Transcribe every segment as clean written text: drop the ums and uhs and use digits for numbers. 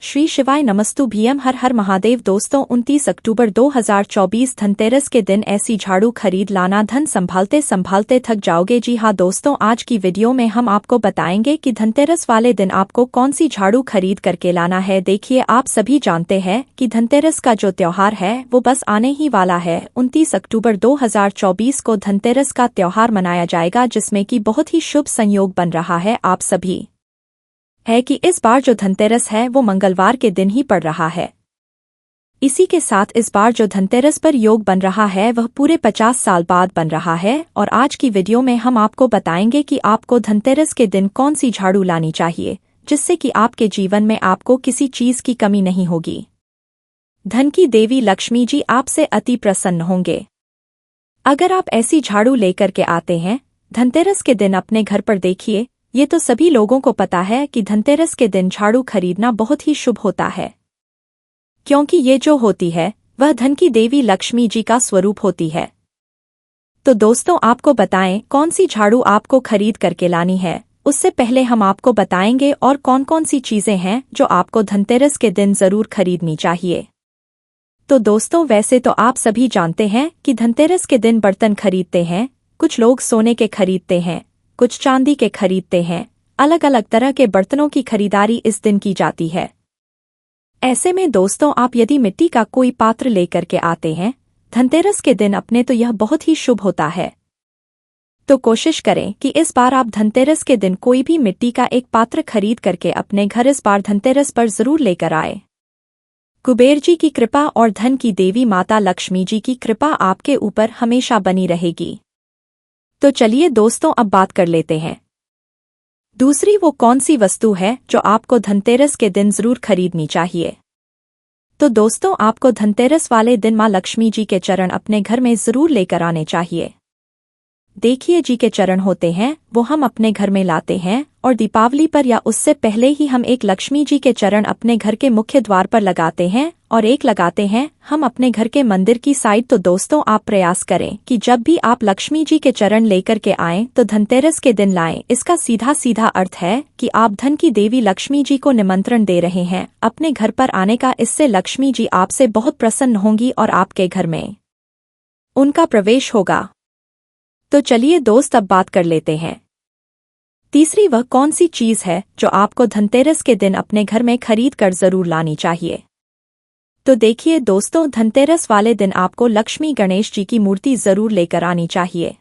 श्री शिवाय नमस्तु भीम हर हर महादेव। दोस्तों 29 अक्टूबर 2024 धनतेरस के दिन ऐसी झाड़ू खरीद लाना धन संभालते संभालते थक जाओगे। जी हाँ दोस्तों, आज की वीडियो में हम आपको बताएंगे कि धनतेरस वाले दिन आपको कौन सी झाड़ू खरीद करके लाना है। देखिए, आप सभी जानते हैं कि धनतेरस का जो त्योहार है वो बस आने ही वाला है। 29 अक्टूबर 2024 को धनतेरस का त्योहार मनाया जाएगा, जिसमें कि बहुत ही शुभ संयोग बन रहा है। आप सभी है कि इस बार जो धनतेरस है वो मंगलवार के दिन ही पड़ रहा है। इसी के साथ इस बार जो धनतेरस पर योग बन रहा है वह पूरे 50 साल बाद बन रहा है। और आज की वीडियो में हम आपको बताएंगे कि आपको धनतेरस के दिन कौन सी झाड़ू लानी चाहिए, जिससे कि आपके जीवन में आपको किसी चीज की कमी नहीं होगी। धन की देवी लक्ष्मी जी आपसे अति प्रसन्न होंगे अगर आप ऐसी झाड़ू लेकर के आते हैं धनतेरस के दिन अपने घर पर। देखिए, ये तो सभी लोगों को पता है कि धनतेरस के दिन झाड़ू खरीदना बहुत ही शुभ होता है, क्योंकि ये जो होती है वह धन की देवी लक्ष्मी जी का स्वरूप होती है। तो दोस्तों, आपको बताएं कौन सी झाड़ू आपको खरीद करके लानी है। उससे पहले हम आपको बताएंगे और कौन कौन सी चीजें हैं जो आपको धनतेरस के दिन जरूर खरीदनी चाहिए। तो दोस्तों, वैसे तो आप सभी जानते हैं कि धनतेरस के दिन बर्तन खरीदते हैं। कुछ लोग सोने के खरीदते हैं, कुछ चांदी के खरीदते हैं। अलग अलग तरह के बर्तनों की खरीदारी इस दिन की जाती है। ऐसे में दोस्तों, आप यदि मिट्टी का कोई पात्र लेकर के आते हैं धनतेरस के दिन अपने, तो यह बहुत ही शुभ होता है। तो कोशिश करें कि इस बार आप धनतेरस के दिन कोई भी मिट्टी का एक पात्र खरीद करके अपने घर इस बार धनतेरस पर जरूर लेकर आए। कुबेर जी की कृपा और धन की देवी माता लक्ष्मी जी की कृपा आपके ऊपर हमेशा बनी रहेगी। तो चलिए दोस्तों, अब बात कर लेते हैं दूसरी वो कौन सी वस्तु है जो आपको धनतेरस के दिन जरूर खरीदनी चाहिए। तो दोस्तों, आपको धनतेरस वाले दिन मां लक्ष्मी जी के चरण अपने घर में जरूर लेकर आने चाहिए। देखिए, जी के चरण होते हैं वो हम अपने घर में लाते हैं, और दीपावली पर या उससे पहले ही हम एक लक्ष्मी जी के चरण अपने घर के मुख्य द्वार पर लगाते हैं और एक लगाते हैं हम अपने घर के मंदिर की साइड। तो दोस्तों, आप प्रयास करें कि जब भी आप लक्ष्मी जी के चरण लेकर के आएं तो धनतेरस के दिन लाएं। इसका सीधा सीधा अर्थ है कि आप धन की देवी लक्ष्मी जी को निमंत्रण दे रहे हैं अपने घर पर आने का। इससे लक्ष्मी जी आपसे बहुत प्रसन्न होंगी और आपके घर में उनका प्रवेश होगा। तो चलिए दोस्त, अब बात कर लेते हैं तीसरी वह कौन सी चीज है जो आपको धनतेरस के दिन अपने घर में खरीद कर जरूर लानी चाहिए। तो देखिए दोस्तों, धनतेरस वाले दिन आपको लक्ष्मी गणेश जी की मूर्ति जरूर लेकर आनी चाहिए।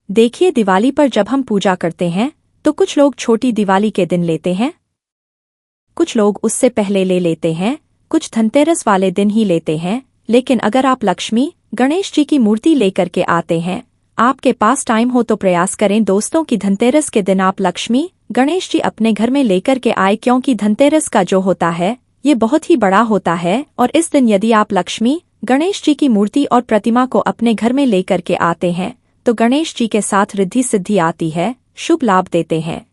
देखिए, दिवाली पर जब हम पूजा करते हैं तो कुछ लोग छोटी दिवाली के दिन लेते हैं, कुछ लोग उससे पहले ले लेते हैं, कुछ धनतेरस वाले दिन ही लेते हैं। लेकिन अगर आप लक्ष्मी गणेश जी की मूर्ति लेकर के आते हैं, आपके पास टाइम हो, तो प्रयास करें दोस्तों कि धनतेरस के दिन आप लक्ष्मी गणेश जी अपने घर में लेकर के आए, क्योंकि धनतेरस का जो होता है ये बहुत ही बड़ा होता है। और इस दिन यदि आप लक्ष्मी गणेश जी की मूर्ति और प्रतिमा को अपने घर में लेकर के आते हैं तो गणेश जी के साथ रिद्धि सिद्धि आती है, शुभ लाभ देते हैं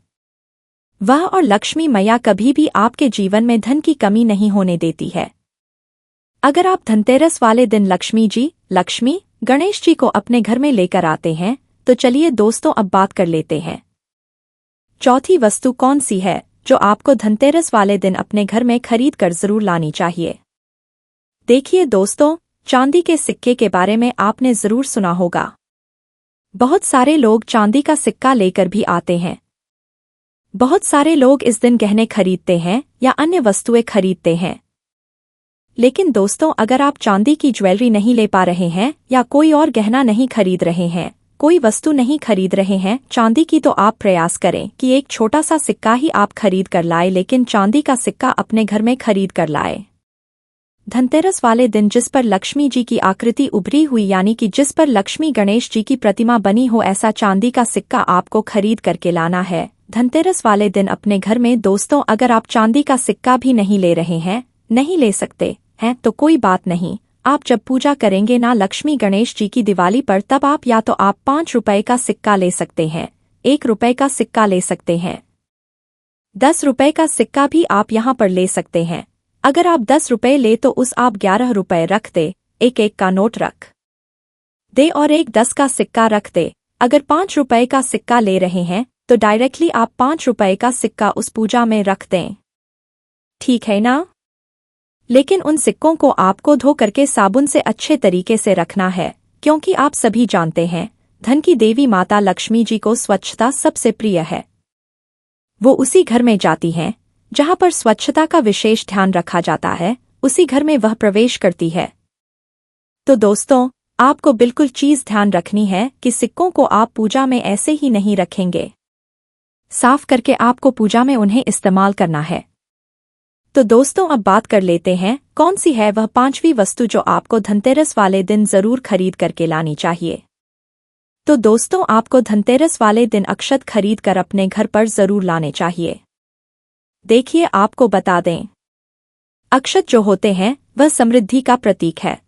वह, और लक्ष्मी मैया कभी भी आपके जीवन में धन की कमी नहीं होने देती है। अगर आप धनतेरस वाले दिन लक्ष्मी गणेश जी को अपने घर में लेकर आते हैं, तो चलिए दोस्तों, अब बात कर लेते हैं चौथी वस्तु कौन सी है जो आपको धनतेरस वाले दिन अपने घर में खरीद कर जरूर लानी चाहिए। देखिए दोस्तों, चांदी के सिक्के के बारे में आपने जरूर सुना होगा। बहुत सारे लोग चांदी का सिक्का लेकर भी आते हैं। बहुत सारे लोग इस दिन गहने खरीदते हैं या अन्य वस्तुएं खरीदते हैं। लेकिन दोस्तों, अगर आप चांदी की ज्वेलरी नहीं ले पा रहे हैं या कोई और गहना नहीं खरीद रहे हैं, कोई वस्तु नहीं खरीद रहे हैं चांदी की, तो आप प्रयास करें कि एक छोटा सा सिक्का ही आप खरीद कर लाए, लेकिन चांदी का सिक्का अपने घर में खरीद कर लाए। धनतेरस वाले दिन जिस पर लक्ष्मी जी की आकृति उभरी हुई, यानी कि जिस पर लक्ष्मी गणेश जी की प्रतिमा बनी हो, ऐसा चांदी का सिक्का आपको खरीद करके लाना है धनतेरस वाले दिन अपने घर में। दोस्तों, अगर आप चांदी का सिक्का भी नहीं ले रहे हैं, नहीं ले सकते हैं, तो कोई बात नहीं। आप जब पूजा करेंगे ना लक्ष्मी गणेश जी की दिवाली पर, तब आप या तो आप 5 रुपए का सिक्का ले सकते हैं, 1 रुपए का सिक्का ले सकते हैं, 10 रुपए का सिक्का भी आप यहाँ पर ले सकते हैं। अगर आप 10 रुपए ले तो उस आप 11 रुपए रख दे, एक एक का नोट रख दे और एक 10 का सिक्का रख दे। अगर 5 रुपए का सिक्का ले रहे हैं तो डायरेक्टली आप 5 रुपए का सिक्का उस पूजा में रख दें। ठीक है ना? लेकिन उन सिक्कों को आपको धो करके साबुन से अच्छे तरीके से रखना है, क्योंकि आप सभी जानते हैं धन की देवी माता लक्ष्मी जी को स्वच्छता सबसे प्रिय है। वो उसी घर में जाती हैं जहां पर स्वच्छता का विशेष ध्यान रखा जाता है, उसी घर में वह प्रवेश करती है। तो दोस्तों, आपको बिल्कुल चीज ध्यान रखनी है कि सिक्कों को आप पूजा में ऐसे ही नहीं रखेंगे। साफ करके आपको पूजा में उन्हें इस्तेमाल करना है। तो दोस्तों, अब बात कर लेते हैं कौन सी है वह 5वीं वस्तु जो आपको धनतेरस वाले दिन जरूर खरीद करके लानी चाहिए। तो दोस्तों, आपको धनतेरस वाले दिन अक्षत खरीद कर अपने घर पर जरूर लाने चाहिए। देखिए, आपको बता दें, अक्षत जो होते हैं वह समृद्धि का प्रतीक है।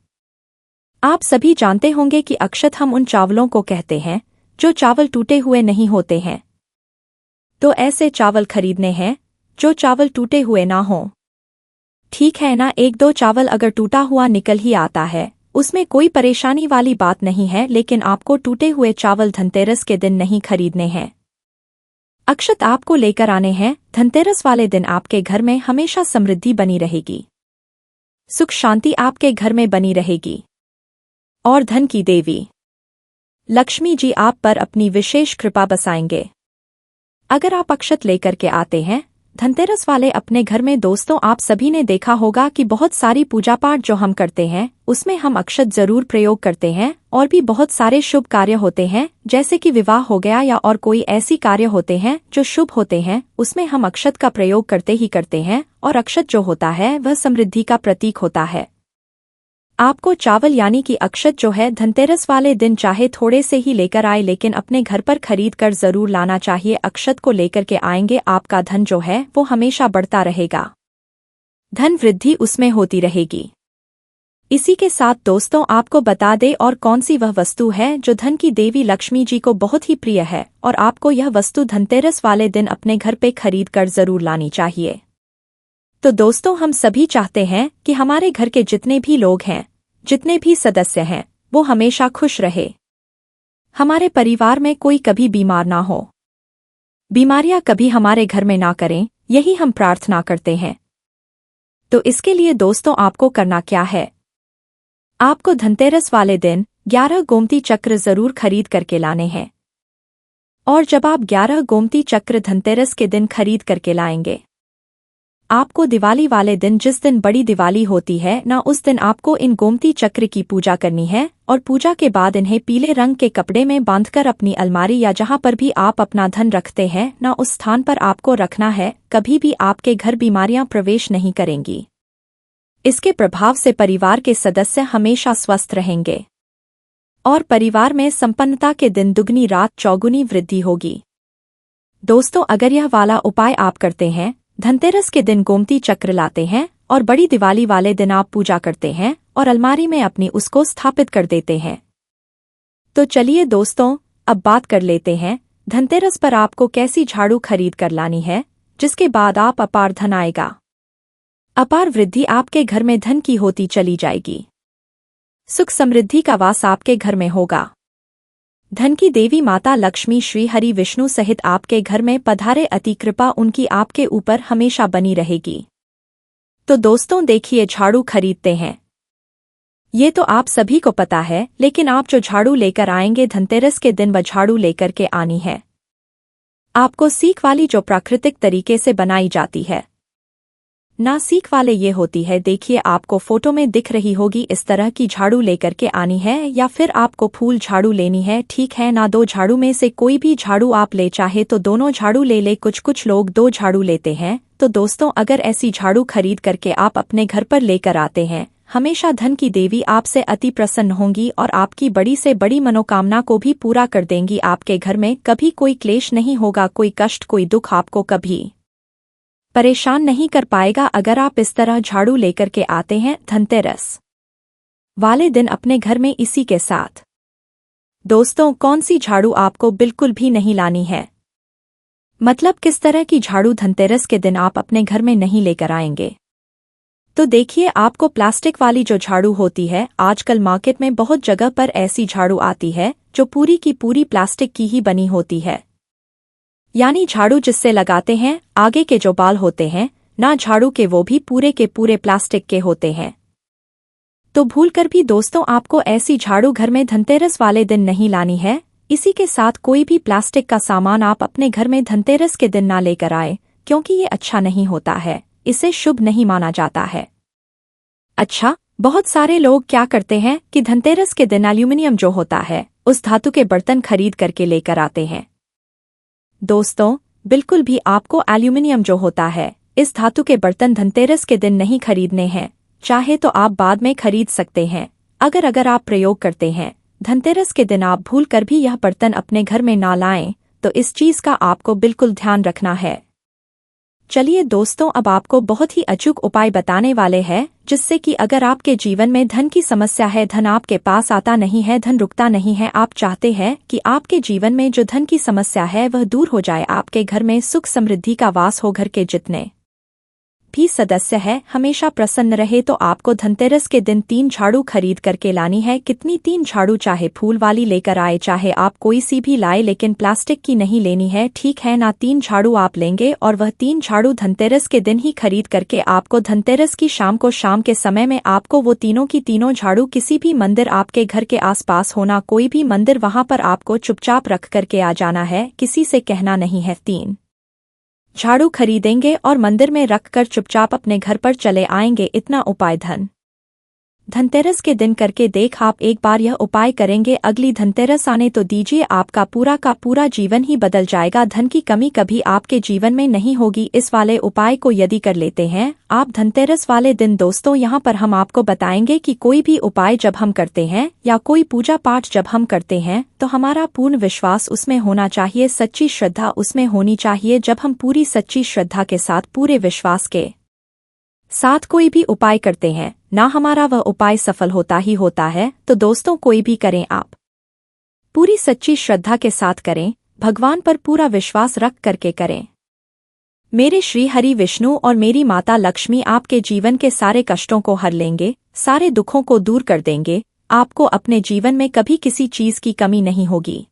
आप सभी जानते होंगे कि अक्षत हम उन चावलों को कहते हैं जो चावल टूटे हुए नहीं होते हैं। तो ऐसे चावल खरीदने हैं जो चावल टूटे हुए ना हों। ठीक है ना? 1-2 चावल अगर टूटा हुआ निकल ही आता है, उसमें कोई परेशानी वाली बात नहीं है, लेकिन आपको टूटे हुए चावल धनतेरस के दिन नहीं खरीदने हैं। अक्षत आपको लेकर आने हैं। धनतेरस वाले दिन आपके घर में हमेशा समृद्धि बनी रहेगी, सुख शांति आपके घर में बनी रहेगी, और धन की देवी लक्ष्मी जी आप पर अपनी विशेष कृपा बसाएंगे। अगर आप अक्षत लेकर के आते हैं धनतेरस वाले अपने घर में, दोस्तों आप सभी ने देखा होगा कि बहुत सारी पूजा पाठ जो हम करते हैं उसमें हम अक्षत जरूर प्रयोग करते हैं, और भी बहुत सारे शुभ कार्य होते हैं जैसे कि विवाह हो गया या और कोई ऐसी कार्य होते हैं जो शुभ होते हैं, उसमें हम अक्षत का प्रयोग करते ही करते हैं। और अक्षत जो होता है वह समृद्धि का प्रतीक होता है। आपको चावल यानी कि अक्षत जो है धनतेरस वाले दिन चाहे थोड़े से ही लेकर आए, लेकिन अपने घर पर खरीद कर जरूर लाना चाहिए। अक्षत को लेकर के आएंगे, आपका धन जो है वो हमेशा बढ़ता रहेगा, धन वृद्धि उसमें होती रहेगी। इसी के साथ दोस्तों, आपको बता दे और कौन सी वह वस्तु है जो धन की देवी लक्ष्मी जी को बहुत ही प्रिय है, और आपको यह वस्तु धनतेरस वाले दिन अपने घर पे खरीद कर जरूर लानी चाहिए। तो दोस्तों, हम सभी चाहते हैं कि हमारे घर के जितने भी लोग हैं, जितने भी सदस्य हैं, वो हमेशा खुश रहे, हमारे परिवार में कोई कभी बीमार ना हो, बीमारियां कभी हमारे घर में ना करें, यही हम प्रार्थना करते हैं। तो इसके लिए दोस्तों आपको करना क्या है, आपको धनतेरस वाले दिन 11 गोमती चक्र जरूर खरीद करके लाने हैं। और जब आप 11 गोमती चक्र धनतेरस के दिन खरीद करके लाएंगे, आपको दिवाली वाले दिन, जिस दिन बड़ी दिवाली होती है ना, उस दिन आपको इन गोमती चक्र की पूजा करनी है, और पूजा के बाद इन्हें पीले रंग के कपड़े में बांधकर अपनी अलमारी या जहां पर भी आप अपना धन रखते हैं ना, उस स्थान पर आपको रखना है। कभी भी आपके घर बीमारियां प्रवेश नहीं करेंगी। इसके प्रभाव से परिवार के सदस्य हमेशा स्वस्थ रहेंगे, और परिवार में संपन्नता के दिन दुगनी रात चौगुनी वृद्धि होगी। दोस्तों, अगर यह वाला उपाय आप करते हैं, धनतेरस के दिन गोमती चक्र लाते हैं और बड़ी दिवाली वाले दिन आप पूजा करते हैं और अलमारी में अपनी उसको स्थापित कर देते हैं, तो चलिए दोस्तों अब बात कर लेते हैं धनतेरस पर आपको कैसी झाड़ू खरीद कर लानी है, जिसके बाद आप अपार धन आएगा, अपार वृद्धि आपके घर में धन की होती चली जाएगी, सुख समृद्धि का वास आपके घर में होगा। धन की देवी माता लक्ष्मी श्री हरि विष्णु सहित आपके घर में पधारे, अति कृपा उनकी आपके ऊपर हमेशा बनी रहेगी। तो दोस्तों देखिए, झाड़ू खरीदते हैं ये तो आप सभी को पता है, लेकिन आप जो झाड़ू लेकर आएंगे धनतेरस के दिन, वह झाड़ू लेकर के आनी है आपको सीख वाली, जो प्राकृतिक तरीके से बनाई जाती है, ना सीख वाले ये होती है। देखिए, आपको फोटो में दिख रही होगी, इस तरह की झाड़ू लेकर के आनी है, या फिर आपको फूल झाड़ू लेनी है। ठीक है ना? 2 झाड़ू में से कोई भी झाड़ू आप ले, चाहे तो दोनों झाड़ू ले ले। कुछ लोग 2 झाड़ू लेते हैं। तो दोस्तों, अगर ऐसी झाड़ू खरीद करके आप अपने घर पर लेकर आते हैं, हमेशा धन की देवी आपसे अति प्रसन्न होंगी और आपकी बड़ी से बड़ी मनोकामना को भी पूरा कर देंगी। आपके घर में कभी कोई क्लेश नहीं होगा, कोई कष्ट, कोई दुख आपको कभी परेशान नहीं कर पाएगा, अगर आप इस तरह झाड़ू लेकर के आते हैं धनतेरस वाले दिन अपने घर में। इसी के साथ दोस्तों, कौन सी झाड़ू आपको बिल्कुल भी नहीं लानी है, मतलब किस तरह की झाड़ू धनतेरस के दिन आप अपने घर में नहीं लेकर आएंगे। तो देखिए, आपको प्लास्टिक वाली जो झाड़ू होती है, आजकल मार्केट में बहुत जगह पर ऐसी झाड़ू आती है जो पूरी की पूरी प्लास्टिक की ही बनी होती है, यानी झाड़ू जिससे लगाते हैं, आगे के जो बाल होते हैं ना झाड़ू के, वो भी पूरे के पूरे प्लास्टिक के होते हैं। तो भूलकर भी दोस्तों आपको ऐसी झाड़ू घर में धनतेरस वाले दिन नहीं लानी है। इसी के साथ कोई भी प्लास्टिक का सामान आप अपने घर में धनतेरस के दिन ना लेकर आए, क्योंकि ये अच्छा नहीं होता है, इसे शुभ नहीं माना जाता है। अच्छा, बहुत सारे लोग क्या करते हैं कि धनतेरस के दिन एल्यूमिनियम जो होता है उस धातु के बर्तन खरीद करके लेकर आते हैं। दोस्तों बिल्कुल भी आपको एल्यूमिनियम जो होता है इस धातु के बर्तन धनतेरस के दिन नहीं खरीदने हैं। चाहे तो आप बाद में खरीद सकते हैं। अगर आप प्रयोग करते हैं धनतेरस के दिन, आप भूल कर भी यह बर्तन अपने घर में ना लाएं, तो इस चीज का आपको बिल्कुल ध्यान रखना है। चलिए दोस्तों, अब आपको बहुत ही अचूक उपाय बताने वाले हैं, जिससे कि अगर आपके जीवन में धन की समस्या है, धन आपके पास आता नहीं है, धन रुकता नहीं है, आप चाहते हैं कि आपके जीवन में जो धन की समस्या है वह दूर हो जाए, आपके घर में सुख समृद्धि का वास हो, घर के जितने भी सदस्य है हमेशा प्रसन्न रहे, तो आपको धनतेरस के दिन 3 झाड़ू खरीद करके लानी है। कितनी? 3 झाड़ू, चाहे फूल वाली लेकर आए, चाहे आप कोई सी भी लाए, लेकिन प्लास्टिक की नहीं लेनी है, ठीक है ना। 3 झाड़ू आप लेंगे और वह 3 झाड़ू धनतेरस के दिन ही खरीद करके आपको धनतेरस की शाम के समय में आपको वो तीनों की तीनों झाड़ू किसी भी मंदिर आपके घर के आसपास होना, कोई भी मंदिर, वहां पर आपको चुपचाप रख करके आ जाना है, किसी से कहना नहीं है। 3 झाड़ू खरीदेंगे और मंदिर में रखकर चुपचाप अपने घर पर चले आएंगे। इतना उपाय धनतेरस के दिन करके देख, आप एक बार यह उपाय करेंगे, अगली धनतेरस आने तो दीजिए, आपका पूरा का पूरा जीवन ही बदल जाएगा। धन की कमी कभी आपके जीवन में नहीं होगी। इस वाले उपाय को यदि कर लेते हैं आप धनतेरस वाले दिन, दोस्तों यहाँ पर हम आपको बताएंगे कि कोई भी उपाय जब हम करते हैं या कोई पूजा पाठ जब हम करते हैं तो हमारा पूर्ण विश्वास उसमें होना चाहिए, सच्ची श्रद्धा उसमें होनी चाहिए। जब हम पूरी सच्ची श्रद्धा के साथ, पूरे विश्वास के साथ कोई भी उपाय करते हैं ना, हमारा वह उपाय सफल होता ही होता है। तो दोस्तों कोई भी करें, आप पूरी सच्ची श्रद्धा के साथ करें, भगवान पर पूरा विश्वास रख करके करें। मेरे श्री हरि विष्णु और मेरी माता लक्ष्मी आपके जीवन के सारे कष्टों को हर लेंगे, सारे दुखों को दूर कर देंगे, आपको अपने जीवन में कभी किसी चीज की कमी नहीं होगी।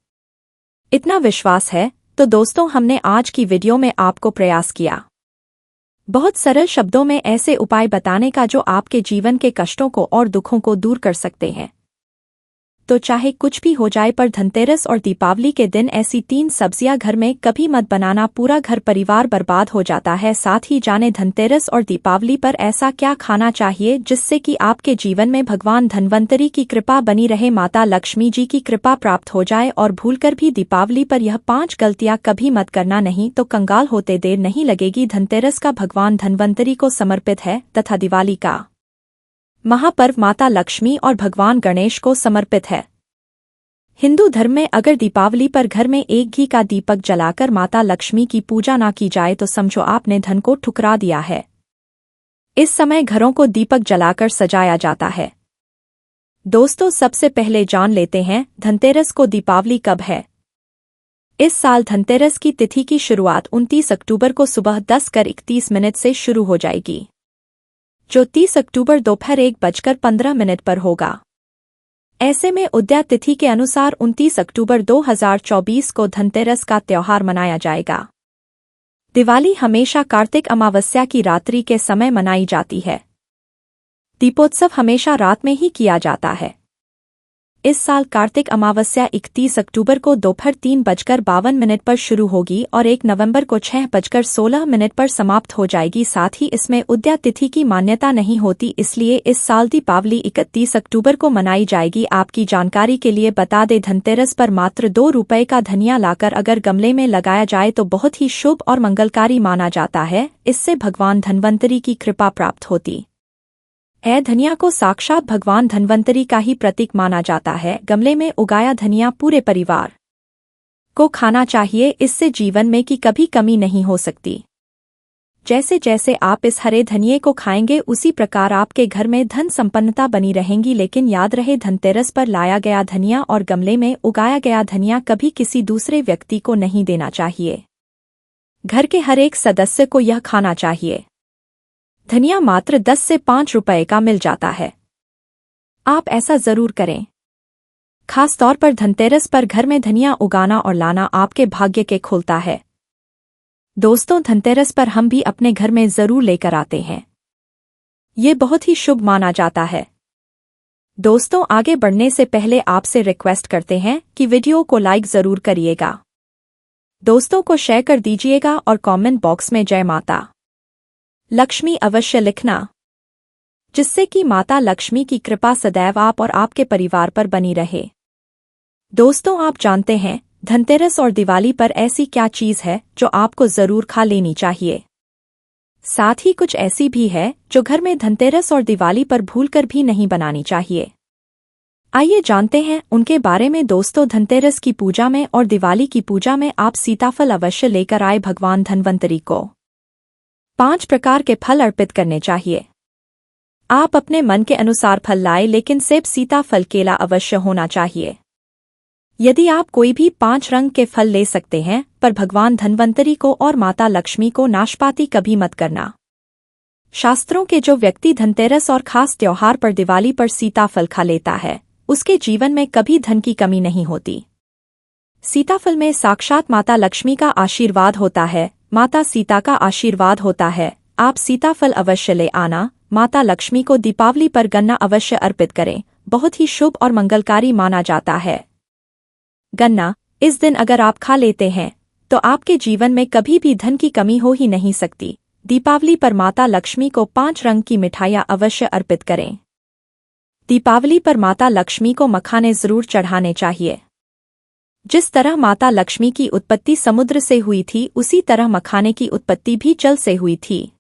इतना विश्वास है तो दोस्तों हमने आज की वीडियो में आपको प्रयास किया बहुत सरल शब्दों में ऐसे उपाय बताने का जो आपके जीवन के कष्टों को और दुखों को दूर कर सकते हैं। तो चाहे कुछ भी हो जाए, पर धनतेरस और दीपावली के दिन ऐसी 3 सब्जियां घर में कभी मत बनाना, पूरा घर परिवार बर्बाद हो जाता है। साथ ही जाने धनतेरस और दीपावली पर ऐसा क्या खाना चाहिए जिससे कि आपके जीवन में भगवान धन्वंतरी की कृपा बनी रहे, माता लक्ष्मी जी की कृपा प्राप्त हो जाए। और भूलकर भी दीपावली पर यह 5 गलतियां कभी मत करना, नहीं तो कंगाल होते देर नहीं लगेगी। धनतेरस का भगवान धन्वंतरी को समर्पित है तथा दिवाली का महापर्व माता लक्ष्मी और भगवान गणेश को समर्पित है। हिंदू धर्म में अगर दीपावली पर घर में एक घी का दीपक जलाकर माता लक्ष्मी की पूजा ना की जाए तो समझो आपने धन को ठुकरा दिया है। इस समय घरों को दीपक जलाकर सजाया जाता है। दोस्तों सबसे पहले जान लेते हैं धनतेरस को दीपावली कब है। इस साल धनतेरस की तिथि की शुरुआत 29 अक्टूबर को सुबह 10:31 से शुरू हो जाएगी, जो 30 अक्टूबर दोपहर 1:15 पर होगा। ऐसे में उदया तिथि के अनुसार 29 अक्टूबर 2024 को धनतेरस का त्योहार मनाया जाएगा। दिवाली हमेशा कार्तिक अमावस्या की रात्रि के समय मनाई जाती है। दीपोत्सव हमेशा रात में ही किया जाता है। इस साल कार्तिक अमावस्या 31 अक्टूबर को दोपहर 3:52 पर शुरू होगी और 1 नवंबर को 6:16 पर समाप्त हो जाएगी। साथ ही इसमें उदया तिथि की मान्यता नहीं होती, इसलिए इस साल दीपावली 31 अक्टूबर को मनाई जाएगी। आपकी जानकारी के लिए बता दें, धनतेरस पर मात्र 2 रुपये का धनिया लाकर अगर गमले में लगाया जाए तो बहुत ही शुभ और मंगलकारी माना जाता है। इससे भगवान धन्वंतरी की कृपा प्राप्त होती है। धनिया को साक्षात भगवान धन्वंतरी का ही प्रतीक माना जाता है। गमले में उगाया धनिया पूरे परिवार को खाना चाहिए, इससे जीवन में की कभी कमी नहीं हो सकती। जैसे जैसे आप इस हरे धनिये को खाएंगे उसी प्रकार आपके घर में धन संपन्नता बनी रहेंगी। लेकिन याद रहे, धनतेरस पर लाया गया धनिया और गमले में उगाया गया धनिया कभी किसी दूसरे व्यक्ति को नहीं देना चाहिए। घर के हर एक सदस्य को यह खाना चाहिए। धनिया मात्र 10 से 5 रुपए का मिल जाता है। आप ऐसा जरूर करें। खास तौर पर धनतेरस पर घर में धनिया उगाना और लाना आपके भाग्य के खुलता है। दोस्तों, धनतेरस पर हम भी अपने घर में जरूर लेकर आते हैं। ये बहुत ही शुभ माना जाता है। दोस्तों, आगे बढ़ने से पहले आपसे रिक्वेस्ट करते हैं कि वीडियो को लाइक जरूर करिएगा, दोस्तों को शेयर कर दीजिएगा और कमेंट बॉक्स में जय माता लक्ष्मी अवश्य लिखना, जिससे कि माता लक्ष्मी की कृपा सदैव आप और आपके परिवार पर बनी रहे। दोस्तों, आप जानते हैं धनतेरस और दिवाली पर ऐसी क्या चीज है जो आपको जरूर खा लेनी चाहिए। साथ ही कुछ ऐसी भी है जो घर में धनतेरस और दिवाली पर भूलकर भी नहीं बनानी चाहिए। आइए जानते हैं उनके बारे में। दोस्तों, धनतेरस की पूजा में और दिवाली की पूजा में आप सीताफल अवश्य लेकर आए। भगवान धन्वंतरी को 5 प्रकार के फल अर्पित करने चाहिए। आप अपने मन के अनुसार फल लाए, लेकिन सेब, सीताफल, केला अवश्य होना चाहिए। यदि आप कोई भी 5 रंग के फल ले सकते हैं, पर भगवान धन्वंतरी को और माता लक्ष्मी को नाशपाती कभी मत करना। शास्त्रों के जो व्यक्ति धनतेरस और खास त्योहार पर दिवाली पर सीताफल खा लेता है, उसके जीवन में कभी धन की कमी नहीं होती। सीताफल में साक्षात माता लक्ष्मी का आशीर्वाद होता है, माता सीता का आशीर्वाद होता है। आप सीताफल अवश्य ले आना। माता लक्ष्मी को दीपावली पर गन्ना अवश्य अर्पित करें, बहुत ही शुभ और मंगलकारी माना जाता है। गन्ना इस दिन अगर आप खा लेते हैं तो आपके जीवन में कभी भी धन की कमी हो ही नहीं सकती। दीपावली पर माता लक्ष्मी को 5 रंग की मिठाइयाँ अवश्य अर्पित करें। दीपावली पर माता लक्ष्मी को मखाने जरूर चढ़ाने चाहिए। जिस तरह माता लक्ष्मी की उत्पत्ति समुद्र से हुई थी, उसी तरह मखाने की उत्पत्ति भी जल से हुई थी।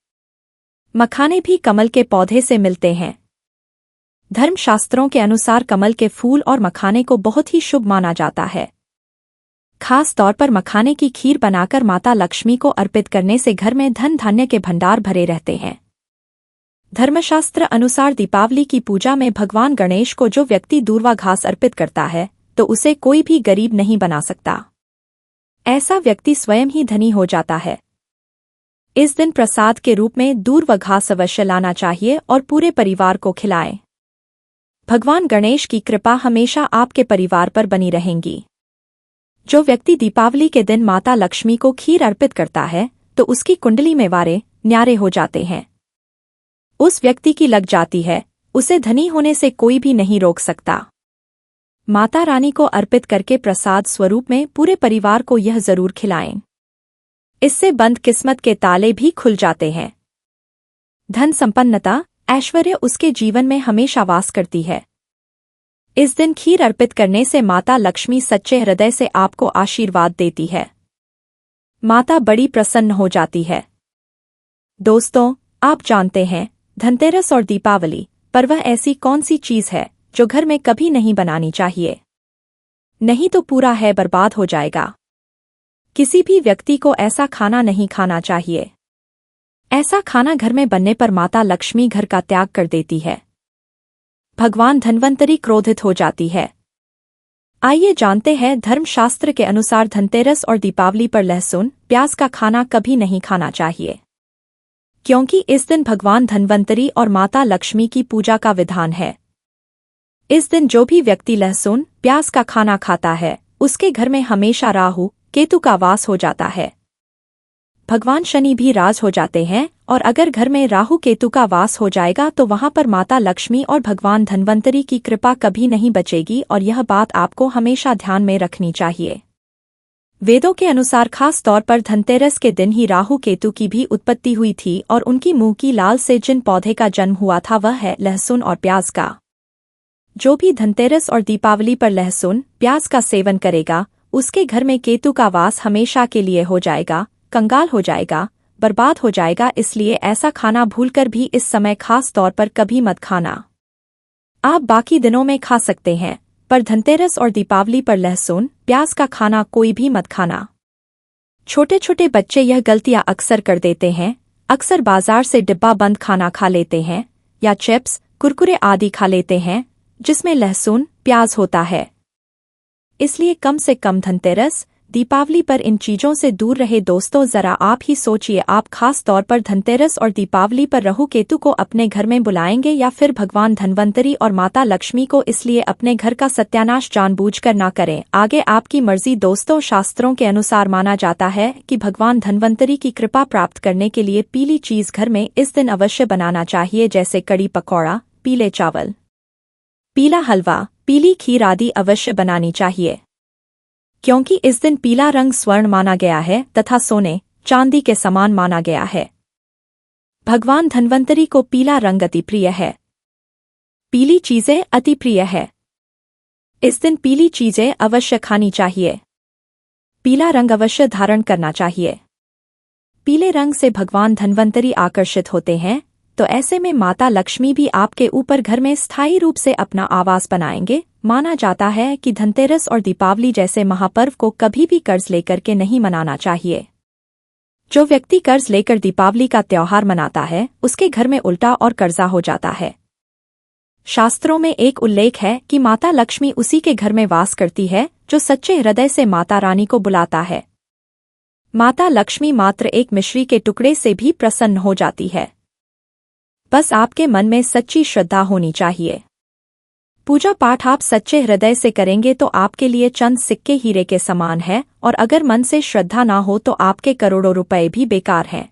मखाने भी कमल के पौधे से मिलते हैं। धर्मशास्त्रों के अनुसार कमल के फूल और मखाने को बहुत ही शुभ माना जाता है। खास तौर पर मखाने की खीर बनाकर माता लक्ष्मी को अर्पित करने से घर में धन धान्य के भंडार भरे रहते हैं। धर्मशास्त्र अनुसार दीपावली की पूजा में भगवान गणेश को जो व्यक्ति दूर्वा घास अर्पित करता है, तो उसे कोई भी गरीब नहीं बना सकता। ऐसा व्यक्ति स्वयं ही धनी हो जाता है। इस दिन प्रसाद के रूप में दूर्वा घास अवश्य लाना चाहिए और पूरे परिवार को खिलाएं। भगवान गणेश की कृपा हमेशा आपके परिवार पर बनी रहेंगी। जो व्यक्ति दीपावली के दिन माता लक्ष्मी को खीर अर्पित करता है, तो उसकी कुंडली में वारे न्यारे हो जाते हैं। उस व्यक्ति की लग जाती है, उसे धनी होने से कोई भी नहीं रोक सकता। माता रानी को अर्पित करके प्रसाद स्वरूप में पूरे परिवार को यह जरूर खिलाएं। इससे बंद किस्मत के ताले भी खुल जाते हैं। धन संपन्नता, ऐश्वर्य उसके जीवन में हमेशा वास करती है। इस दिन खीर अर्पित करने से माता लक्ष्मी सच्चे हृदय से आपको आशीर्वाद देती है। माता बड़ी प्रसन्न हो जाती है। दोस्तों, आप जानते हैं धनतेरस और दीपावली पर वह ऐसी कौन सी चीज है जो घर में कभी नहीं बनानी चाहिए, नहीं तो पूरा है बर्बाद हो जाएगा। किसी भी व्यक्ति को ऐसा खाना नहीं खाना चाहिए। ऐसा खाना घर में बनने पर माता लक्ष्मी घर का त्याग कर देती है। भगवान धन्वंतरी क्रोधित हो जाती है। आइए जानते हैं धर्मशास्त्र के अनुसार धनतेरस और दीपावली पर लहसुन, प्याज का खाना कभी नहीं खाना चाहिए, क्योंकि इस दिन भगवान धन्वंतरी और माता लक्ष्मी की पूजा का विधान है। इस दिन जो भी व्यक्ति लहसुन, प्याज का खाना खाता है, उसके घर में हमेशा राहु केतु का वास हो जाता है। भगवान शनि भी राज हो जाते हैं, और अगर घर में राहु केतु का वास हो जाएगा तो वहां पर माता लक्ष्मी और भगवान धन्वंतरी की कृपा कभी नहीं बचेगी, और यह बात आपको हमेशा ध्यान में रखनी चाहिए। वेदों के अनुसार खास तौर पर धनतेरस के दिन ही राहु केतु की भी उत्पत्ति हुई थी, और उनकी मुंह की लाल से जिन पौधे का जन्म हुआ था वह है लहसुन और प्याज का। जो भी धनतेरस और दीपावली पर लहसुन, प्याज का सेवन करेगा, उसके घर में केतु का वास हमेशा के लिए हो जाएगा, कंगाल हो जाएगा, बर्बाद हो जाएगा। इसलिए ऐसा खाना भूलकर भी इस समय खास तौर पर कभी मत खाना। आप बाकी दिनों में खा सकते हैं, पर धनतेरस और दीपावली पर लहसुन, प्याज का खाना कोई भी मत खाना। छोटे छोटे बच्चे यह गलतियां अक्सर कर देते हैं। अक्सर बाजार से डिब्बा बंद खाना खा लेते हैं, या चिप्स, कुरकुरे आदि खा लेते हैं, जिसमें लहसुन, प्याज होता है। इसलिए कम से कम धनतेरस, दीपावली पर इन चीजों से दूर रहे दोस्तों। जरा आप ही सोचिए, आप खास तौर पर धनतेरस और दीपावली पर राहु केतु को अपने घर में बुलाएंगे या फिर भगवान धन्वंतरी और माता लक्ष्मी को, इसलिए अपने घर का सत्यानाश जानबूझकर ना करें। आगे आपकी मर्जी दोस्तों। शास्त्रों के अनुसार माना जाता है कि भगवान धन्वंतरी की कृपा प्राप्त करने के लिए पीली चीज घर में इस दिन अवश्य बनाना चाहिए, जैसे कड़ी पकौड़ा, पीले चावल, पीला हलवा, पीली खीर आदि अवश्य बनानी चाहिए, क्योंकि इस दिन पीला रंग स्वर्ण माना गया है तथा सोने चांदी के समान माना गया है। भगवान धन्वंतरी को पीला रंग अति प्रिय है, पीली चीजें अति प्रिय है। इस दिन पीली चीजें अवश्य खानी चाहिए, पीला रंग अवश्य धारण करना चाहिए। पीले रंग से भगवान धन्वंतरी आकर्षित होते हैं, तो ऐसे में माता लक्ष्मी भी आपके ऊपर घर में स्थायी रूप से अपना आवास बनाएंगे। माना जाता है कि धनतेरस और दीपावली जैसे महापर्व को कभी भी कर्ज लेकर के नहीं मनाना चाहिए। जो व्यक्ति कर्ज लेकर दीपावली का त्योहार मनाता है, उसके घर में उल्टा और कर्जा हो जाता है। शास्त्रों में एक उल्लेख है कि माता लक्ष्मी उसी के घर में वास करती है जो सच्चे हृदय से माता रानी को बुलाता है। माता लक्ष्मी मात्र एक मिश्री के टुकड़े से भी प्रसन्न हो जाती है। बस आपके मन में सच्ची श्रद्धा होनी चाहिए। पूजा पाठ आप सच्चे हृदय से करेंगे तो आपके लिए चंद सिक्के हीरे के समान है, और अगर मन से श्रद्धा ना हो तो आपके करोड़ों रुपए भी बेकार हैं।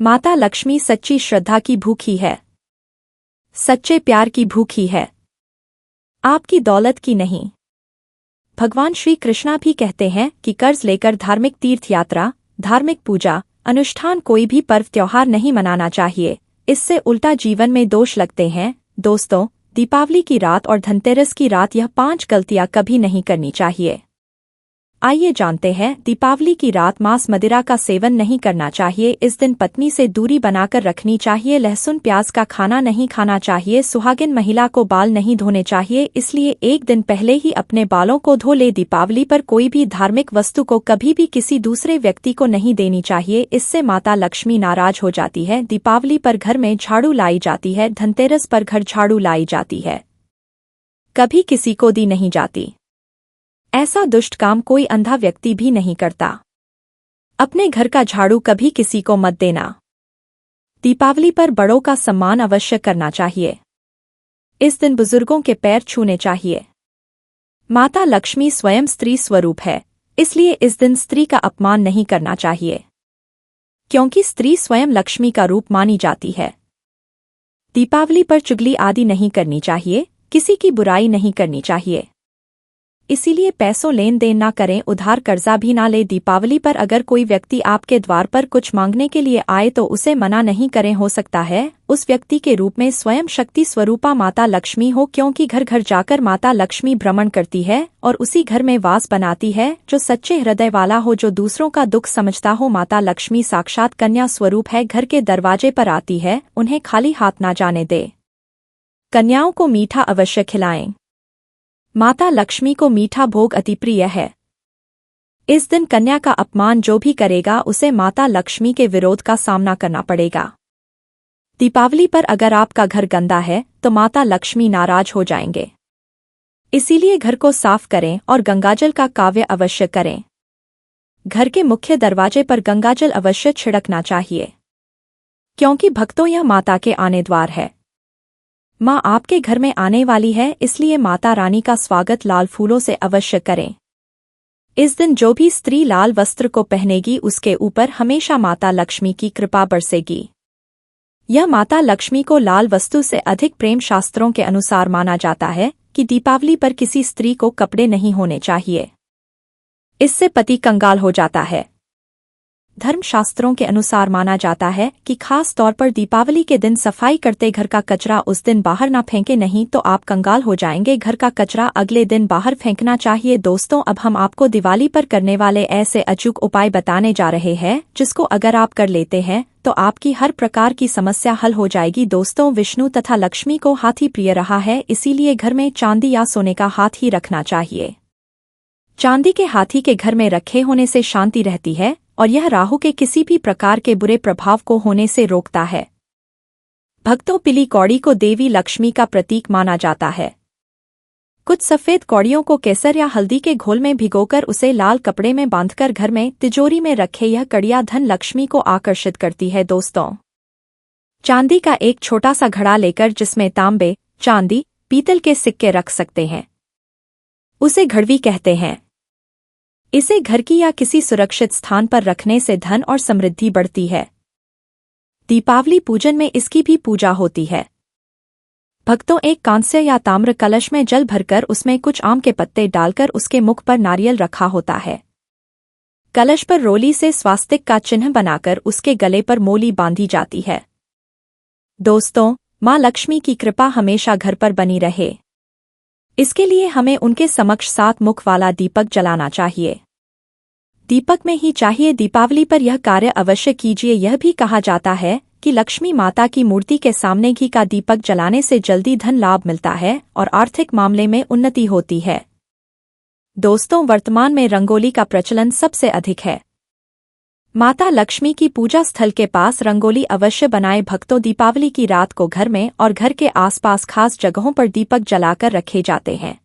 माता लक्ष्मी सच्ची श्रद्धा की भूखी है, सच्चे प्यार की भूखी है, आपकी दौलत की नहीं। भगवान श्री कृष्णा भी कहते हैं कि कर्ज लेकर धार्मिक तीर्थ यात्रा, धार्मिक पूजा अनुष्ठान कोई भी पर्व त्योहार नहीं मनाना चाहिए, इससे उल्टा जीवन में दोष लगते हैं। दोस्तों, दीपावली की रात और धनतेरस की रात यह 5 गलतियां कभी नहीं करनी चाहिए। आइए जानते हैं। दीपावली की रात मांस मदिरा का सेवन नहीं करना चाहिए। इस दिन पत्नी से दूरी बनाकर रखनी चाहिए। लहसुन प्याज का खाना नहीं खाना चाहिए। सुहागिन महिला को बाल नहीं धोने चाहिए, इसलिए एक दिन पहले ही अपने बालों को धो ले। दीपावली पर कोई भी धार्मिक वस्तु को कभी भी किसी दूसरे व्यक्ति को नहीं देनी चाहिए, इससे माता लक्ष्मी नाराज हो जाती है। दीपावली पर घर में झाड़ू लाई जाती है, धनतेरस पर घर झाड़ू लाई जाती है, कभी किसी को दी नहीं जाती। ऐसा दुष्ट काम कोई अंधा व्यक्ति भी नहीं करता। अपने घर का झाड़ू कभी किसी को मत देना। दीपावली पर बड़ों का सम्मान अवश्य करना चाहिए। इस दिन बुजुर्गों के पैर छूने चाहिए। माता लक्ष्मी स्वयं स्त्री स्वरूप है, इसलिए इस दिन स्त्री का अपमान नहीं करना चाहिए, क्योंकि स्त्री स्वयं लक्ष्मी का रूप मानी जाती है। दीपावली पर चुगली आदि नहीं करनी चाहिए, किसी की बुराई नहीं करनी चाहिए, इसीलिए पैसों लेन देन ना करें, उधार कर्जा भी ना ले। दीपावली पर अगर कोई व्यक्ति आपके द्वार पर कुछ मांगने के लिए आए तो उसे मना नहीं करें। हो सकता है उस व्यक्ति के रूप में स्वयं शक्ति स्वरूपा माता लक्ष्मी हो, क्योंकि घर घर जाकर माता लक्ष्मी भ्रमण करती है और उसी घर में वास बनाती है। जो सच्चे हृदय वाला हो, जो दूसरों का दुख समझता हो, माता लक्ष्मी साक्षात कन्या स्वरूप है, घर के दरवाजे पर आती है, उन्हें खाली हाथ ना जाने दे। कन्याओं को मीठा अवश्य खिलाएं। माता लक्ष्मी को मीठा भोग अति प्रिय है। इस दिन कन्या का अपमान जो भी करेगा उसे माता लक्ष्मी के विरोध का सामना करना पड़ेगा। दीपावली पर अगर आपका घर गंदा है तो माता लक्ष्मी नाराज हो जाएंगे, इसीलिए घर को साफ करें और गंगाजल का काव्य अवश्य करें। घर के मुख्य दरवाजे पर गंगाजल अवश्य छिड़कना चाहिए, क्योंकि भक्तों यह माता के आने द्वार है। माँ आपके घर में आने वाली है, इसलिए माता रानी का स्वागत लाल फूलों से अवश्य करें। इस दिन जो भी स्त्री लाल वस्त्र को पहनेगी उसके ऊपर हमेशा माता लक्ष्मी की कृपा बरसेगी। यह माता लक्ष्मी को लाल वस्तु से अधिक प्रेम। शास्त्रों के अनुसार माना जाता है कि दीपावली पर किसी स्त्री को कपड़े नहीं होने चाहिए, इससे पति कंगाल हो जाता है। धर्मशास्त्रों के अनुसार माना जाता है कि खास तौर पर दीपावली के दिन सफाई करते घर का कचरा उस दिन बाहर ना फेंके, नहीं तो आप कंगाल हो जाएंगे। घर का कचरा अगले दिन बाहर फेंकना चाहिए। दोस्तों, अब हम आपको दिवाली पर करने वाले ऐसे अचूक उपाय बताने जा रहे हैं जिसको अगर आप कर लेते हैं तो आपकी हर प्रकार की समस्या हल हो जाएगी। दोस्तों, विष्णु तथा लक्ष्मी को हाथी प्रिय रहा है, इसीलिए घर में चांदी या सोने का हाथी रखना चाहिए। चांदी के हाथी के घर में रखे होने से शांति रहती है और यह राहु के किसी भी प्रकार के बुरे प्रभाव को होने से रोकता है। भक्तों, पीली कौड़ी को देवी लक्ष्मी का प्रतीक माना जाता है। कुछ सफ़ेद कौड़ियों को केसर या हल्दी के घोल में भिगोकर उसे लाल कपड़े में बांधकर घर में तिजोरी में रखे। यह कड़ियाँ धन लक्ष्मी को आकर्षित करती है। दोस्तों, चांदी का एक छोटा सा घड़ा लेकर जिसमें तांबे, चांदी, पीतल के सिक्के रख सकते हैं, उसे घड़वी कहते हैं। इसे घर की या किसी सुरक्षित स्थान पर रखने से धन और समृद्धि बढ़ती है। दीपावली पूजन में इसकी भी पूजा होती है। भक्तों एक कांस्य या ताम्र कलश में जल भरकर उसमें कुछ आम के पत्ते डालकर उसके मुख पर नारियल रखा होता है। कलश पर रोली से स्वास्तिक का चिन्ह बनाकर उसके गले पर मोली बांधी जाती है। दोस्तों, माँ लक्ष्मी की कृपा हमेशा घर पर बनी रहे, इसके लिए हमें उनके समक्ष 7 मुख वाला दीपक जलाना चाहिए। दीपक में ही चाहिए। दीपावली पर यह कार्य अवश्य कीजिए। यह भी कहा जाता है कि लक्ष्मी माता की मूर्ति के सामने घी का दीपक जलाने से जल्दी धन लाभ मिलता है और आर्थिक मामले में उन्नति होती है। दोस्तों, वर्तमान में रंगोली का प्रचलन सबसे अधिक है। माता लक्ष्मी की पूजा स्थल के पास रंगोली अवश्य बनाएं। भक्तों, दीपावली की रात को घर में और घर के आसपास खास जगहों पर दीपक जलाकर रखे जाते हैं।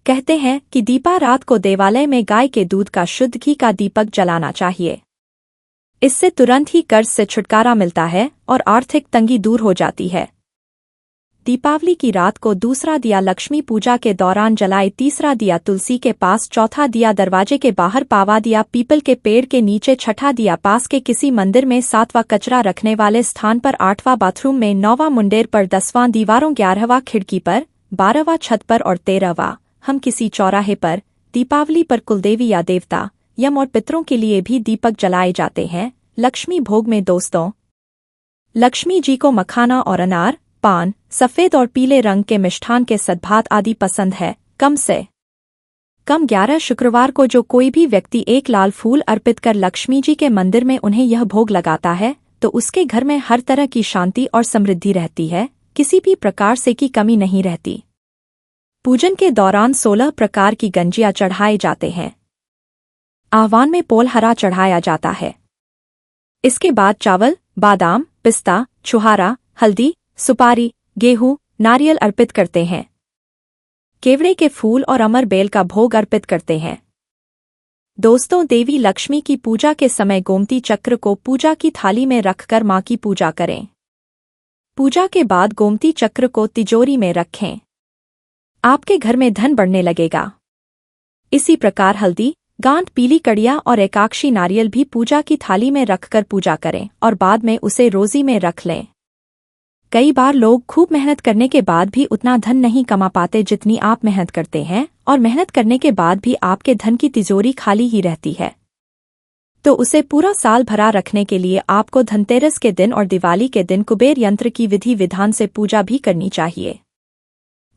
कहते हैं कि दीपा रात को देवालय में गाय के दूध का शुद्ध घी का दीपक जलाना चाहिए। इससे तुरंत ही कर्ज से छुटकारा मिलता है और आर्थिक तंगी दूर हो जाती है। दीपावली की रात को दूसरा दिया लक्ष्मी पूजा के दौरान जलाए, तीसरा दिया तुलसी के पास, चौथा दिया दरवाजे के बाहर, पावा दिया पीपल के पेड़ के नीचे, छठा दिया पास के किसी मंदिर में, 7वां कचरा रखने वाले स्थान पर, 8वां बाथरूम में, 9वां मुंडेर पर, 10वां दीवारों, 11वां खिड़की पर, 12वां छत पर और 13वां हम किसी चौराहे पर। दीपावली पर कुलदेवी या देवता, यम और पितरों के लिए भी दीपक जलाए जाते हैं। लक्ष्मी भोग में दोस्तों, लक्ष्मी जी को मखाना और अनार, पान, सफेद और पीले रंग के मिष्ठान के सद्भात आदि पसंद है। कम से कम 11 शुक्रवार को जो कोई भी व्यक्ति एक लाल फूल अर्पित कर लक्ष्मी जी के मंदिर में उन्हें यह भोग लगाता है तो उसके घर में हर तरह की शांति और समृद्धि रहती है, किसी भी प्रकार से की कमी नहीं रहती। पूजन के दौरान 16 प्रकार की गंजियां चढ़ाए जाते हैं। आह्वान में पोलहरा चढ़ाया जाता है। इसके बाद चावल, बादाम, पिस्ता, छुहारा, हल्दी, सुपारी, गेहूं, नारियल अर्पित करते हैं। केवड़े के फूल और अमर बेल का भोग अर्पित करते हैं। दोस्तों, देवी लक्ष्मी की पूजा के समय गोमती चक्र को पूजा की थाली में रखकर मां की पूजा करें। पूजा के बाद गोमती चक्र को तिजोरी में रखें। आपके घर में धन बढ़ने लगेगा। इसी प्रकार हल्दी, गांठ, पीली कड़िया और एकाक्षी नारियल भी पूजा की थाली में रखकर पूजा करें और बाद में उसे रोजी में रख लें। कई बार लोग खूब मेहनत करने के बाद भी उतना धन नहीं कमा पाते जितनी आप मेहनत करते हैं, और मेहनत करने के बाद भी आपके धन की तिजोरी खाली ही रहती है। तो उसे पूरा साल भरा रखने के लिए आपको धनतेरस के दिन और दिवाली के दिन कुबेर यंत्र की विधि विधान से पूजा भी करनी चाहिए।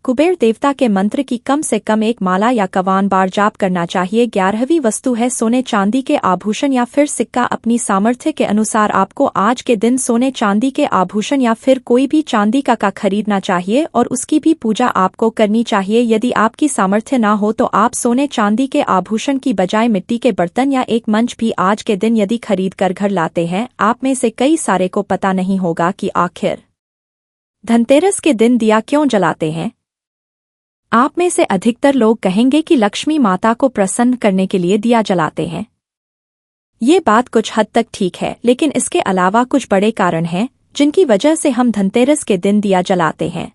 कुबेर देवता के मंत्र की कम से कम 1 माला या 51 बार जाप करना चाहिए। 11वीं वस्तु है सोने चांदी के आभूषण या फिर सिक्का। अपनी सामर्थ्य के अनुसार आपको आज के दिन सोने चांदी के आभूषण या फिर कोई भी चांदी का खरीदना चाहिए और उसकी भी पूजा आपको करनी चाहिए। यदि आपकी सामर्थ्य ना हो तो आप सोने चांदी के आभूषण की बजाय मिट्टी के बर्तन या एक मंच भी आज के दिन यदि खरीद कर घर लाते हैं। आप में से कई सारे को पता नहीं होगा कि आखिर धनतेरस के दिन दिया क्यों जलाते हैं। आप में से अधिकतर लोग कहेंगे कि लक्ष्मी माता को प्रसन्न करने के लिए दिया जलाते हैं। ये बात कुछ हद तक ठीक है, लेकिन इसके अलावा कुछ बड़े कारण हैं जिनकी वजह से हम धनतेरस के दिन दिया जलाते हैं।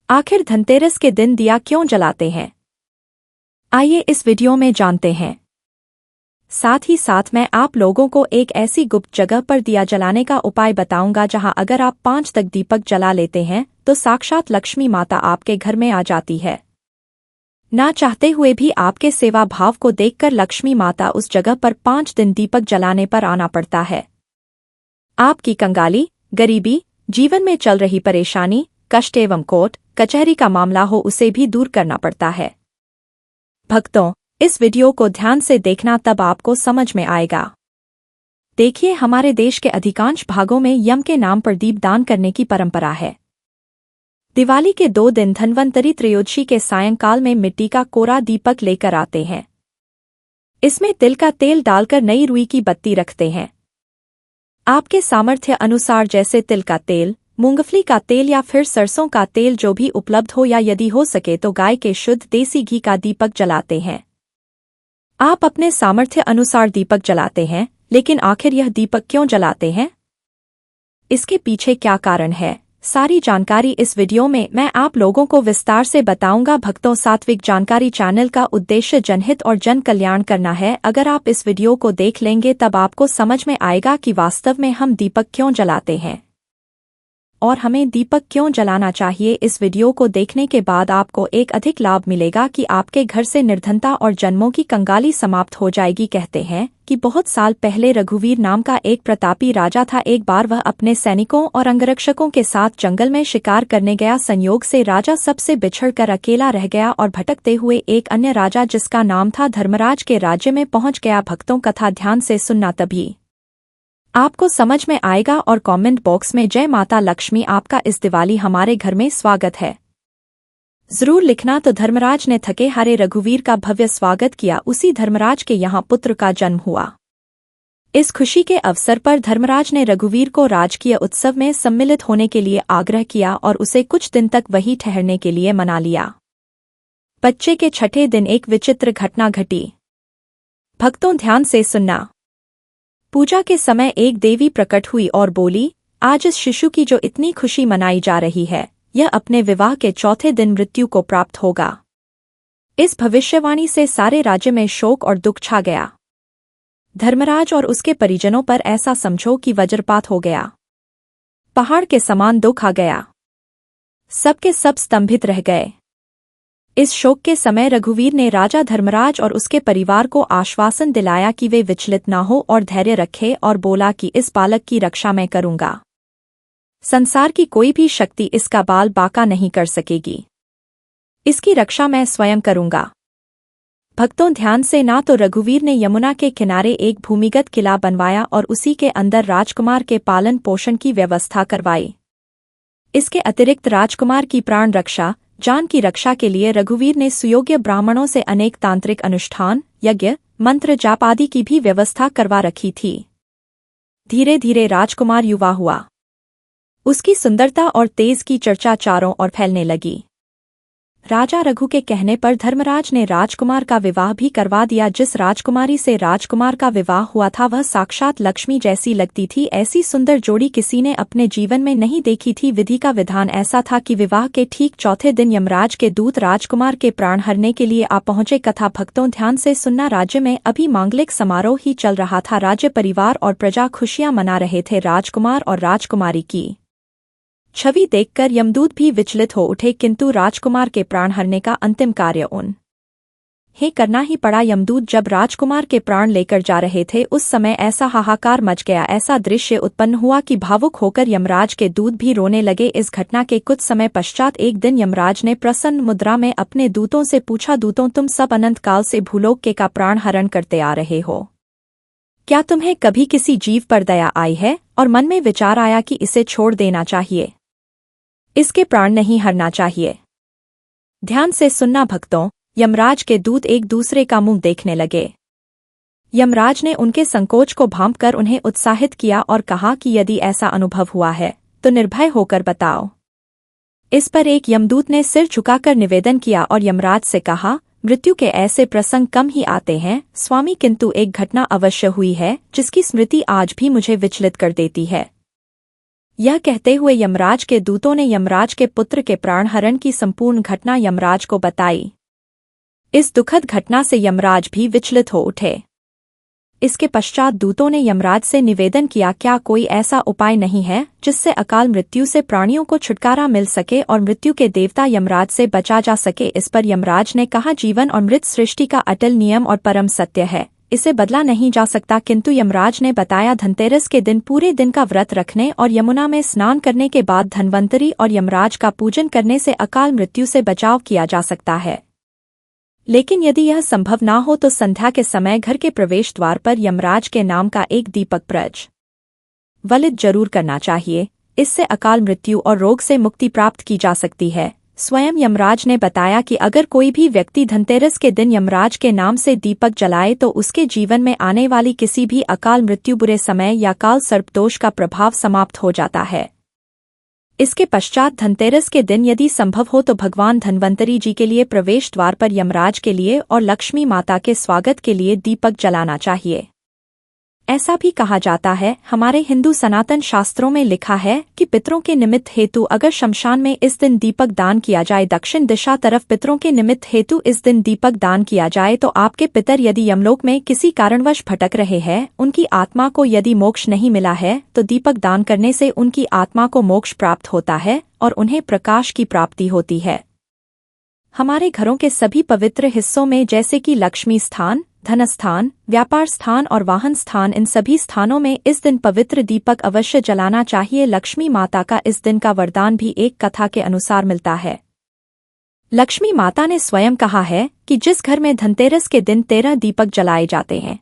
आखिर धनतेरस के दिन दिया क्यों जलाते हैं, आइए इस वीडियो में जानते हैं। साथ ही साथ मैं आप लोगों को एक ऐसी गुप्त जगह पर दिया जलाने का उपाय बताऊंगा जहां अगर आप 5 तक दीपक जला लेते हैं तो साक्षात लक्ष्मी माता आपके घर में आ जाती है। ना चाहते हुए भी आपके सेवा भाव को देखकर लक्ष्मी माता उस जगह पर 5 दिन दीपक जलाने पर आना पड़ता है। आपकी कंगाली, गरीबी, जीवन में चल रही परेशानी, कष्ट एवं कोर्ट कचहरी का मामला हो उसे भी दूर करना पड़ता है। भक्तों, इस वीडियो को ध्यान से देखना, तब आपको समझ में आएगा। देखिए, हमारे देश के अधिकांश भागों में यम के नाम पर दीप दान करने की परंपरा है। दिवाली के 2 दिन धन्वंतरी त्रयोदशी के सायंकाल में मिट्टी का कोरा दीपक लेकर आते हैं। इसमें तिल का तेल डालकर नई रुई की बत्ती रखते हैं। आपके सामर्थ्य अनुसार जैसे तिल का तेल, मूंगफली का तेल या फिर सरसों का तेल जो भी उपलब्ध हो, या यदि हो सके तो गाय के शुद्ध देसी घी का दीपक जलाते हैं। आप अपने सामर्थ्य अनुसार दीपक जलाते हैं, लेकिन आखिर यह दीपक क्यों जलाते हैं? इसके पीछे क्या कारण है? सारी जानकारी इस वीडियो में मैं आप लोगों को विस्तार से बताऊंगा। भक्तों, सात्विक जानकारी चैनल का उद्देश्य जनहित और जन कल्याण करना है। अगर आप इस वीडियो को देख लेंगे तब आपको समझ में आएगा कि वास्तव में हम दीपक क्यों जलाते हैं और हमें दीपक क्यों जलाना चाहिए। इस वीडियो को देखने के बाद आपको एक अधिक लाभ मिलेगा कि आपके घर से निर्धनता और जन्मों की कंगाली समाप्त हो जाएगी। कहते हैं कि बहुत साल पहले रघुवीर नाम का एक प्रतापी राजा था। एक बार वह अपने सैनिकों और अंगरक्षकों के साथ जंगल में शिकार करने गया। संयोग से राजा सबसे बिछड़कर अकेला रह गया और भटकते हुए एक अन्य राजा जिसका नाम था धर्मराज के राज्य में पहुंच गया। भक्तों, कथा ध्यान से सुनना, तभी आपको समझ में आएगा। और कमेंट बॉक्स में जय माता लक्ष्मी, आपका इस दिवाली हमारे घर में स्वागत है जरूर लिखना। तो धर्मराज ने थके हारे रघुवीर का भव्य स्वागत किया। उसी धर्मराज के यहाँ पुत्र का जन्म हुआ। इस खुशी के अवसर पर धर्मराज ने रघुवीर को राजकीय उत्सव में सम्मिलित होने के लिए आग्रह किया और उसे कुछ दिन तक वहीं ठहरने के लिए मना लिया। बच्चे के छठे दिन एक विचित्र घटना घटी। भक्तों, ध्यान से सुनना। पूजा के समय एक देवी प्रकट हुई और बोली, आज इस शिशु की जो इतनी खुशी मनाई जा रही है, यह अपने विवाह के चौथे दिन मृत्यु को प्राप्त होगा। इस भविष्यवाणी से सारे राज्य में शोक और दुख छा गया। धर्मराज और उसके परिजनों पर ऐसा समझो कि वज्रपात हो गया। पहाड़ के समान दुख आ गया। सबके सब स्तंभित रह गए। इस शोक के समय रघुवीर ने राजा धर्मराज और उसके परिवार को आश्वासन दिलाया कि वे विचलित न हो और धैर्य रखे, और बोला कि इस बालक की रक्षा मैं करूंगा। संसार की कोई भी शक्ति इसका बाल बांका नहीं कर सकेगी। इसकी रक्षा मैं स्वयं करूंगा। भक्तों, ध्यान से ना। तो रघुवीर ने यमुना के किनारे एक भूमिगत किला बनवाया और उसी के अंदर राजकुमार के पालन पोषण की व्यवस्था करवाई। इसके अतिरिक्त राजकुमार की प्राण रक्षा, जान की रक्षा के लिए रघुवीर ने सुयोग्य ब्राह्मणों से अनेक तांत्रिक अनुष्ठान, यज्ञ, मंत्र जाप आदि की भी व्यवस्था करवा रखी थी। धीरे धीरे राजकुमार युवा हुआ। उसकी सुंदरता और तेज की चर्चा चारों ओर फैलने लगी। राजा रघु के कहने पर धर्मराज ने राजकुमार का विवाह भी करवा दिया। जिस राजकुमारी से राजकुमार का विवाह हुआ था वह साक्षात लक्ष्मी जैसी लगती थी। ऐसी सुंदर जोड़ी किसी ने अपने जीवन में नहीं देखी थी। विधि का विधान ऐसा था कि विवाह के ठीक चौथे दिन यमराज के दूत राजकुमार के प्राण हरने के लिए आ पहुंचे। कथा भक्तों, ध्यान से सुनना। राज्य में अभी मांगलिक समारोह ही चल रहा था। राज्य परिवार और प्रजा खुशियां मना रहे थे। राजकुमार और राजकुमारी की छवि देखकर यमदूत भी विचलित हो उठे, किंतु राजकुमार के प्राण हरने का अंतिम कार्य उन्हें करना ही पड़ा। यमदूत जब राजकुमार के प्राण लेकर जा रहे थे उस समय ऐसा हाहाकार मच गया, ऐसा दृश्य उत्पन्न हुआ कि भावुक होकर यमराज के दूत भी रोने लगे। इस घटना के कुछ समय पश्चात एक दिन यमराज ने प्रसन्न मुद्रा में अपने दूतों से पूछा, दूतों, तुम सब अनंत काल से भूलोक के का प्राण हरण करते आ रहे हो। क्या तुम्हें कभी किसी जीव पर दया आई है और मन में विचार आया कि इसे छोड़ देना चाहिए, इसके प्राण नहीं हरना चाहिए? ध्यान से सुनना भक्तों। यमराज के दूत एक दूसरे का मुंह देखने लगे। यमराज ने उनके संकोच को भांपकर उन्हें उत्साहित किया और कहा कि यदि ऐसा अनुभव हुआ है तो निर्भय होकर बताओ। इस पर एक यमदूत ने सिर झुकाकर निवेदन किया और यमराज से कहा, मृत्यु के ऐसे प्रसंग कम ही आते हैं स्वामी, किंतु एक घटना अवश्य हुई है जिसकी स्मृति आज भी मुझे विचलित कर देती है। यह कहते हुए यमराज के दूतों ने यमराज के पुत्र के प्राण हरण की संपूर्ण घटना यमराज को बताई। इस दुखद घटना से यमराज भी विचलित हो उठे। इसके पश्चात दूतों ने यमराज से निवेदन किया, क्या कोई ऐसा उपाय नहीं है जिससे अकाल मृत्यु से प्राणियों को छुटकारा मिल सके और मृत्यु के देवता यमराज से बचा जा सके? इस पर यमराज ने कहा, जीवन और मृत सृष्टि का अटल नियम और परम सत्य है, इसे बदला नहीं जा सकता। किंतु यमराज ने बताया, धनतेरस के दिन पूरे दिन का व्रत रखने और यमुना में स्नान करने के बाद धन्वंतरी और यमराज का पूजन करने से अकाल मृत्यु से बचाव किया जा सकता है। लेकिन यदि यह संभव ना हो तो संध्या के समय घर के प्रवेश द्वार पर यमराज के नाम का एक दीपक प्रज्वलित जरूर करना चाहिए। इससे अकाल मृत्यु और रोग से मुक्ति प्राप्त की जा सकती है। स्वयं यमराज ने बताया कि अगर कोई भी व्यक्ति धनतेरस के दिन यमराज के नाम से दीपक जलाए तो उसके जीवन में आने वाली किसी भी अकाल मृत्यु, बुरे समय या काल सर्प दोष का प्रभाव समाप्त हो जाता है। इसके पश्चात धनतेरस के दिन यदि संभव हो तो भगवान धन्वंतरी जी के लिए प्रवेश द्वार पर यमराज के लिए और लक्ष्मी माता के स्वागत के लिए दीपक जलाना चाहिए। ऐसा भी कहा जाता है, हमारे हिंदू सनातन शास्त्रों में लिखा है कि पितरों के निमित्त हेतु अगर शमशान में इस दिन दीपक दान किया जाए, दक्षिण दिशा तरफ पितरों के निमित्त हेतु इस दिन दीपक दान किया जाए तो आपके पितर यदि यमलोक में किसी कारणवश भटक रहे हैं, उनकी आत्मा को यदि मोक्ष नहीं मिला है तो दीपक दान करने से उनकी आत्मा को मोक्ष प्राप्त होता है और उन्हें प्रकाश की प्राप्ति होती है। हमारे घरों के सभी पवित्र हिस्सों में जैसे कि लक्ष्मी स्थान, धन स्थान, व्यापार स्थान और वाहन स्थान, इन सभी स्थानों में इस दिन पवित्र दीपक अवश्य जलाना चाहिए। लक्ष्मी माता का इस दिन का वरदान भी एक कथा के अनुसार मिलता है। लक्ष्मी माता ने स्वयं कहा है कि जिस घर में धनतेरस के दिन 13 दीपक जलाए जाते हैं,